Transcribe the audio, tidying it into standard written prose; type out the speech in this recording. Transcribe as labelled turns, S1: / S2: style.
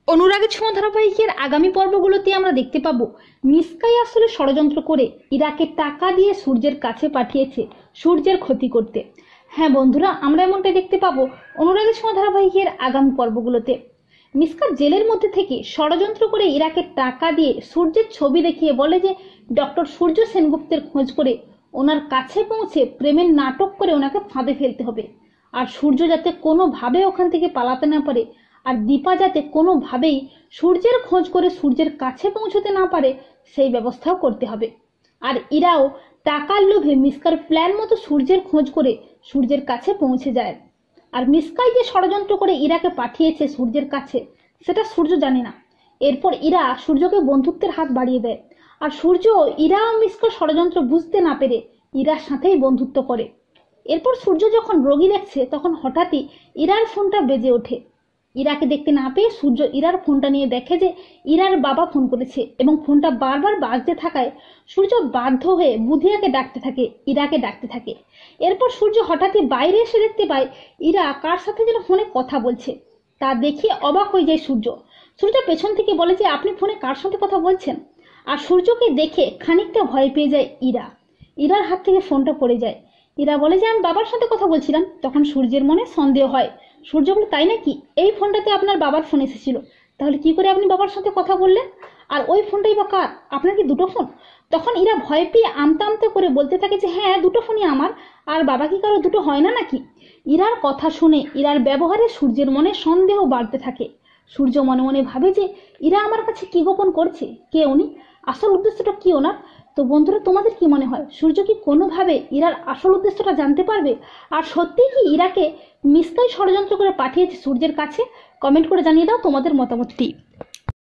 S1: অনুরাগের ছোঁয়া ধারাবাহিকের আগামী পর্বগুলোতে আমরা দেখতে পাবো মিসকাই আসলে ষড়যন্ত্র করে ইরাকে টাকা দিয়ে সূর্যের কাছে পাঠিয়েছে সূর্যের ক্ষতি করতে। হ্যাঁ বন্ধুরা, আমরা এমনটাই দেখতে পাবো অনুরাগের ছোঁয়া ধারাবাহিকের আগামী পর্বগুলোতে। মিসকা জেলের মধ্যে থেকে ষড়যন্ত্র করে ইরাকে টাকা দিয়ে সূর্যের ছবি দেখিয়ে বলে যে ডক্টর সূর্য সেনগুপ্তের খোঁজ করে ওনার কাছে পৌঁছে প্রেমের নাটক করে ওনাকে ফাঁদে ফেলতে হবে, আর সূর্য যাতে কোনোভাবে ওখান থেকে পালাতে না পারে, আর দীপা যাতে কোনোভাবেই সূর্যের খোঁজ করে সূর্যের কাছে পৌঁছতে না পারে সেই ব্যবস্থাও করতে হবে। আর ইরাও টাকার লোভে মিসকার প্ল্যান মতো সূর্যের খোঁজ করে সূর্যের কাছে পৌঁছে যায়। আর মিসকাই যে ষড়যন্ত্র করে ইরাকে পাঠিয়েছে সূর্যের কাছে সেটা সূর্য জানে না। এরপর ইরা সূর্যকে বন্ধুত্বের হাত বাড়িয়ে দেয়, আর সূর্য ইরা ও মিসকার ষড়যন্ত্র বুঝতে না পেরে ইরার সাথেই বন্ধুত্ব করে। এরপর সূর্য যখন রোগী দেখছে তখন হঠাৎই ইরার ফোনটা বেজে ওঠে। ইরাকে দেখতে না পেয়ে সূর্য ইরার ফোনটা নিয়ে দেখে যে ইরার বাবা ফোন করেছে এবং ফোনটা বারবার বাজতে থাকায় সূর্য বাধ্য হয়ে বুধিয়াকে ডাকতে থাকে, ইরাকে ডাকতে থাকে। এরপর সূর্য হঠাৎই বাইরে এসে দেখতে পায় ইরা কার সাথে যেন ফোনে কথা বলছে। তা দেখে অবাক হয়ে যায় সূর্য। সূর্য পেছন থেকে বলে যে আপনি ফোনে কার সাথে কথা বলছেন। আর সূর্যকে দেখে খানিকটা ভয় পেয়ে যায় ইরা। ইরার হাত থেকে ফোনটা পড়ে যায়। ইরা বলে যে আমি বাবার সাথে কথা বলছিলাম। তখন সূর্যের মনে সন্দেহ হয়। সূর্য বলে তাই নাকি, এই ফোনটাতে আপনার বাবার ফোন এসেছিল, তাহলে কি করে আপনি বাবার সাথে কথা বললেন, আর ওই ফোনটাই বা কার, আপনার কি দুটো ফোন? তখন ইরা ভয় পেয়ে আমতা আমতা করে বলতে থাকে যে হ্যাঁ দুটো ফোনই আমার, আর বাবা কি কারো দুটো হয় না নাকি। ইরার কথা শুনে ইরার ব্যবহারে সূর্যের মনে সন্দেহ বাড়তে থাকে। সূর্য মনে মনে ভাবে যে ইরা আমার কাছে কি গোপন করছে, কে উনি, আসল উদ্দেশ্যটা কি ওনার। তো বন্ধুরা, তোমাদের কি মনে হয় সূর্য কি কোনোভাবে ইরার আসল উদ্দেশ্যটা জানতে পারবে, আর সত্যিই কি ইরাকে মিসকাই ষড়যন্ত্র করে পাঠিয়েছে সূর্যের কাছে? কমেন্ট করে জানিয়ে দাও তোমাদের মতামতটি।